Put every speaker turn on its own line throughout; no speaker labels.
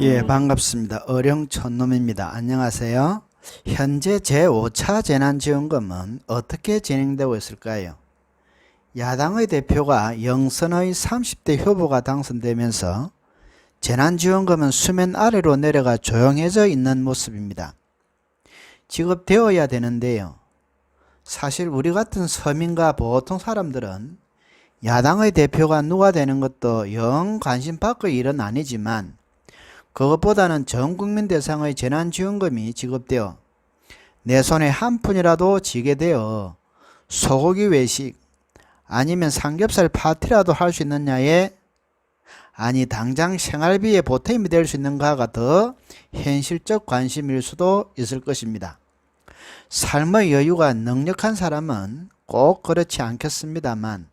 예, 반갑습니다. 어령촌놈입니다. 안녕하세요. 현재 제5차 재난지원금은 어떻게 진행되고 있을까요? 야당의 대표가 영선의 30대 후보가 당선되면서 재난지원금은 수면 아래로 내려가 조용해져 있는 모습입니다. 지급되어야 되는데요. 사실 우리 같은 서민과 보통 사람들은 야당의 대표가 누가 되는 것도 영 관심 밖의 일은 아니지만 그것보다는 전국민 대상의 재난지원금이 지급되어 내 손에 한 푼이라도 쥐게 되어 소고기 외식 아니면 삼겹살 파티라도 할 수 있느냐에 아니 당장 생활비에 보탬이 될 수 있는가가 더 현실적 관심일 수도 있을 것입니다. 삶의 여유가 넉넉한 사람은 꼭 그렇지 않겠습니다만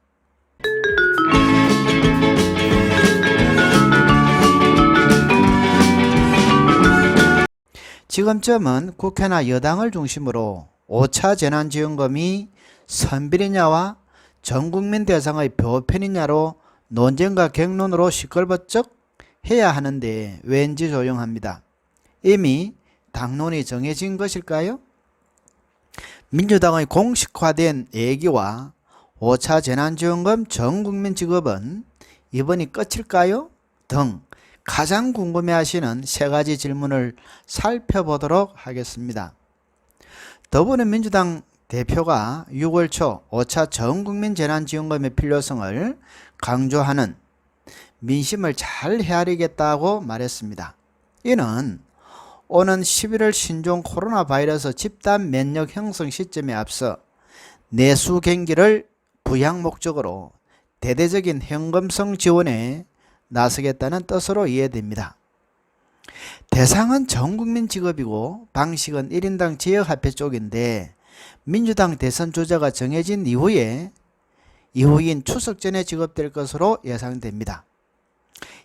지금쯤은 국회나 여당을 중심으로 5차 재난지원금이 선별이냐와 전국민 대상의 보편이냐로 논쟁과 격론으로 시끌벅적 해야 하는데 왠지 조용합니다. 이미 당론이 정해진 것일까요? 민주당의 공식화된 얘기와 5차 재난지원금 전국민 지급은 이번이 끝일까요? 등 가장 궁금해하시는 세 가지 질문을 살펴보도록 하겠습니다. 더불어민주당 대표가 6월 초 5차 전국민 재난지원금의 필요성을 강조하는 민심을 잘 헤아리겠다고 말했습니다. 이는 오는 11월 신종 코로나 바이러스 집단 면역 형성 시점에 앞서 내수 경기를 부양 목적으로 대대적인 현금성 지원에 나서겠다는 뜻으로 이해됩니다. 대상은 전국민 지급이고 방식은 1인당 지역화폐 쪽인데 민주당 대선 주자가 정해진 이후인 추석 전에 지급될 것으로 예상됩니다.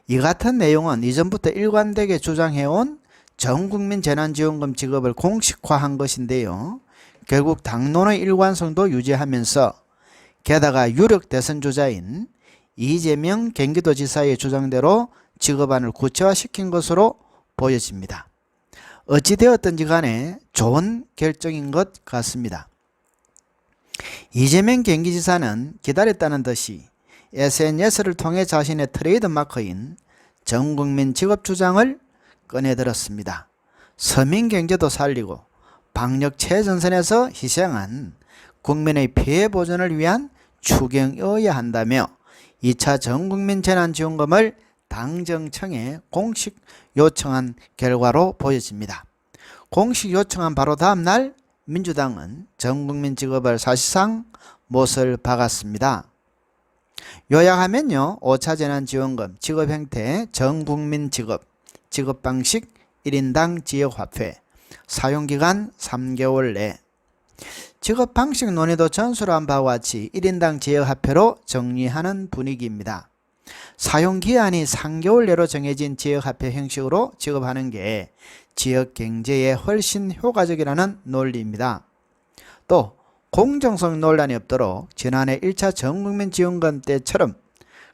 이 같은 내용은 이전부터 일관되게 주장해온 전국민 재난지원금 지급을 공식화한 것인데요. 결국 당론의 일관성도 유지하면서 게다가 유력 대선 주자인 이재명 경기도지사의 주장대로 지급안을 구체화시킨 것으로 보여집니다. 어찌되었든지 간에 좋은 결정인 것 같습니다. 이재명 경기지사는 기다렸다는 듯이 SNS를 통해 자신의 트레이드마크인 전국민 지급 주장을 꺼내들었습니다. 서민 경제도 살리고 방역 최전선에서 희생한 국민의 피해 보전을 위한 추경이어야 한다며 2차 전국민 재난지원금을 당정청에 공식 요청한 결과로 보여집니다. 공식 요청한 바로 다음 날 민주당은 전국민 지급을 사실상 못을 박았습니다. 요약하면요. 5차 재난지원금 지급 형태 전국민 지급, 지급 방식 1인당 지역화폐, 사용기간 3개월 내. 지급 방식 논의도 전수한 바와 같이 1인당 지역화폐로 정리하는 분위기입니다. 사용기한이 3개월 내로 정해진 지역화폐 형식으로 지급하는 게 지역경제에 훨씬 효과적이라는 논리입니다. 또 공정성 논란이 없도록 지난해 1차 전국민 지원금 때처럼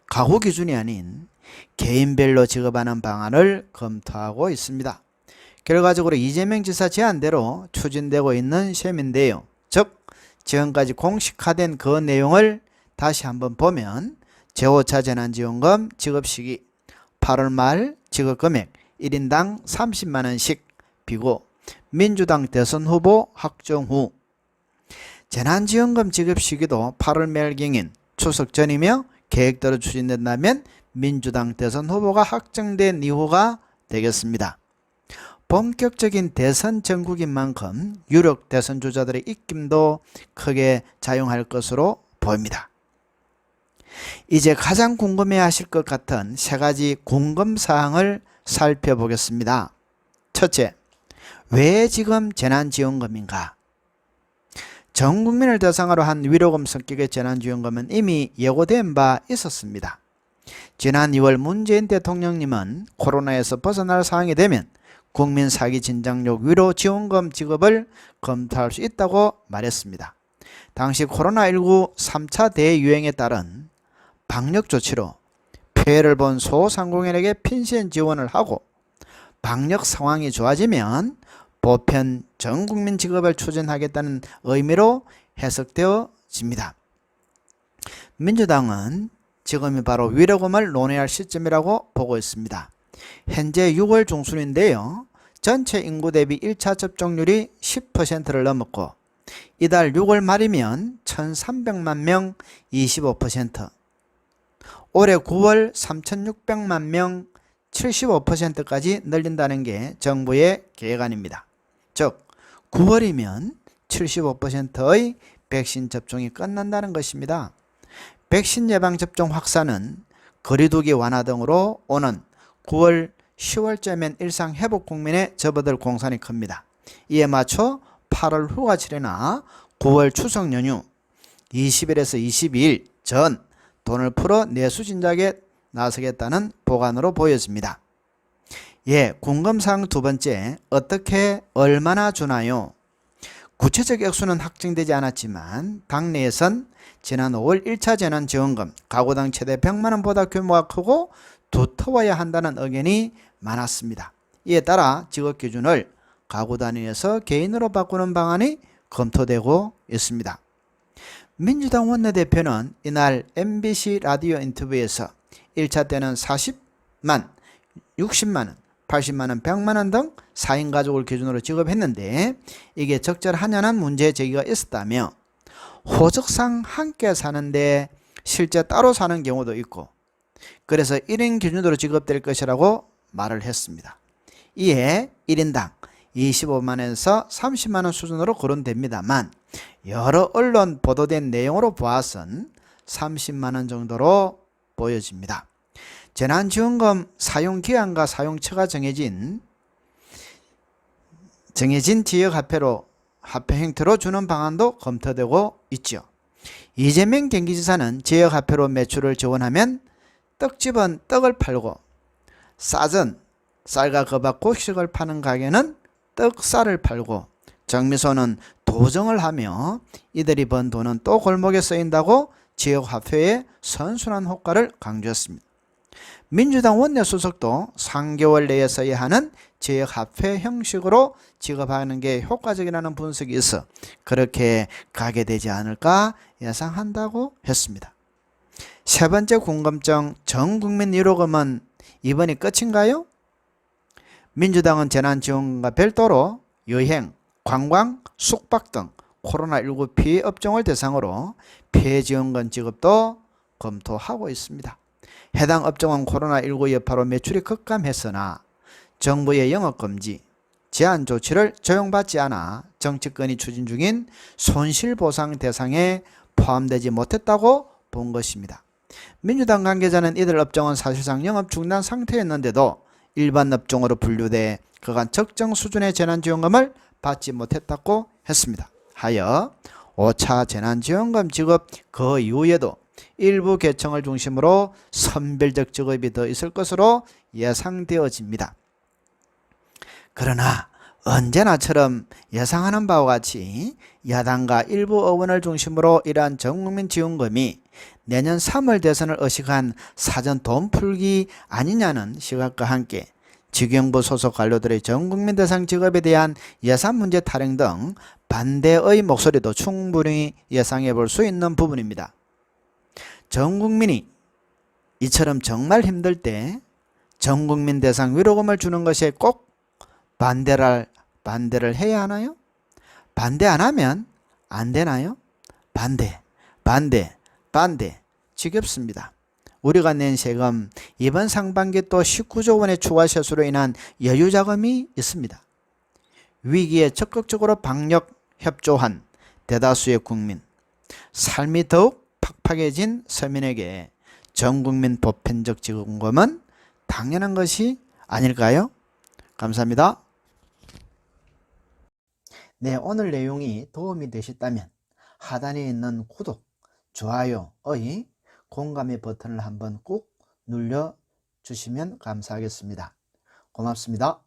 가구 기준이 아닌 개인별로 지급하는 방안을 검토하고 있습니다. 결과적으로 이재명 지사 제안대로 추진되고 있는 셈인데요. 즉 지금까지 공식화된 그 내용을 다시 한번 보면 제5차 재난지원금 지급 시기 8월 말 지급 금액 1인당 30만원씩 비고 민주당 대선 후보 확정 후 재난지원금 지급 시기도 8월 말경인 추석 전이며 계획대로 추진된다면 민주당 대선 후보가 확정된 이후가 되겠습니다. 본격적인 대선 전국인 만큼 유력 대선 주자들의 입김도 크게 작용할 것으로 보입니다. 이제 가장 궁금해하실 것 같은 세 가지 궁금사항을 살펴보겠습니다. 첫째, 왜 지금 재난지원금인가? 전 국민을 대상으로 한 위로금 성격의 재난지원금은 이미 예고된 바 있었습니다. 지난 2월 문재인 대통령님은 코로나에서 벗어날 상황이 되면 국민 사기 진작력 위로 지원금 지급을 검토할 수 있다고 말했습니다. 당시 코로나19 3차 대유행에 따른 방역 조치로 피해를 본 소상공인에게 펜션 지원을 하고 방역 상황이 좋아지면 보편 전국민 지급을 추진하겠다는 의미로 해석되어집니다. 민주당은 지금이 바로 위로금을 논의할 시점이라고 보고 있습니다. 현재 6월 중순인데요. 전체 인구 대비 1차 접종률이 10%를 넘었고 이달 6월 말이면 1,300만 명 25%, 올해 9월 3,600만 명 75%까지 늘린다는 게 정부의 계획안입니다. 즉 9월이면 75%의 백신 접종이 끝난다는 것입니다. 백신 예방접종 확산은 거리두기 완화 등으로 오는 9월 10월쯤엔 일상 회복 국면에 접어들 공산이 큽니다. 이에 맞춰 8월 휴가철이나 9월 추석 연휴 20일에서 22일 전 돈을 풀어 내수 진작에 나서겠다는 보관으로 보여집니다. 예, 궁금사항 두 번째, 어떻게 얼마나 주나요? 구체적 액수는 확정되지 않았지만 당내에선 지난 5월 1차 재난지원금 가구당 최대 100만원보다 규모가 크고 두터워야 한다는 의견이 많았습니다. 이에 따라 지급 기준을 가구 단위에서 개인으로 바꾸는 방안이 검토되고 있습니다. 민주당 원내대표는 이날 MBC 라디오 인터뷰에서 1차 때는 40만, 60만원, 80만원, 100만원 등 4인 가족을 기준으로 지급했는데 이게 적절하냐는 문제 제기가 있었다며 호적상 함께 사는데 실제 따로 사는 경우도 있고 그래서 1인 기준으로 지급될 것이라고 말을 했습니다. 이에 1인당 25만원에서 30만원 수준으로 거론됩니다만 여러 언론 보도된 내용으로 보아선 30만원 정도로 보여집니다. 재난지원금 사용기한과 사용처가 정해진 지역화폐 형태로 주는 방안도 검토되고 있죠. 이재명 경기지사는 지역화폐로 매출을 지원하면 떡집은 떡을 팔고 쌀과 거박고식을 파는 가게는 떡쌀을 팔고 정미소는 도정을 하며 이들이 번 돈은 또 골목에 쓰인다고 지역화폐의 선순환 효과를 강조했습니다. 민주당 원내수석도 3개월 내에 써야 하는 지역화폐 형식으로 지급하는 게 효과적이라는 분석이 있어 그렇게 가게 되지 않을까 예상한다고 했습니다. 세 번째 궁금증, 전국민 위로금은 이번이 끝인가요? 민주당은 재난지원금과 별도로 여행, 관광, 숙박 등 코로나19 피해 업종을 대상으로 피해지원금 지급도 검토하고 있습니다. 해당 업종은 코로나19 여파로 매출이 급감했으나 정부의 영업금지, 제한 조치를 적용받지 않아 정치권이 추진 중인 손실보상 대상에 포함되지 못했다고 본 것입니다. 민주당 관계자는 이들 업종은 사실상 영업 중단 상태였는데도 일반 업종으로 분류돼 그간 적정 수준의 재난지원금을 받지 못했다고 했습니다. 하여 5차 재난지원금 지급 그 이후에도 일부 계층을 중심으로 선별적 지급이 더 있을 것으로 예상되어집니다. 그러나 언제나처럼 예상하는 바와 같이 야당과 일부 의원을 중심으로 이러한 전국민 지원금이 내년 3월 대선을 의식한 사전 돈 풀기 아니냐는 시각과 함께 지경부 소속 관료들의 전국민 대상 지급에 대한 예산 문제 타령 등 반대의 목소리도 충분히 예상해 볼 수 있는 부분입니다. 전국민이 이처럼 정말 힘들 때 전국민 대상 위로금을 주는 것에 꼭 반대를 해야 하나요? 반대 안 하면 안 되나요? 반대. 지겹습니다. 우리가 낸 세금 이번 상반기 또 19조 원의 추가 세수로 인한 여유 자금이 있습니다. 위기에 적극적으로 방역 협조한 대다수의 국민, 삶이 더욱 팍팍해진 서민에게 전국민 보편적 지원금은 당연한 것이 아닐까요? 감사합니다. 네, 오늘 내용이 도움이 되셨다면 하단에 있는 구독, 좋아요의 공감의 버튼을 한번 꾹 눌러주시면 감사하겠습니다. 고맙습니다.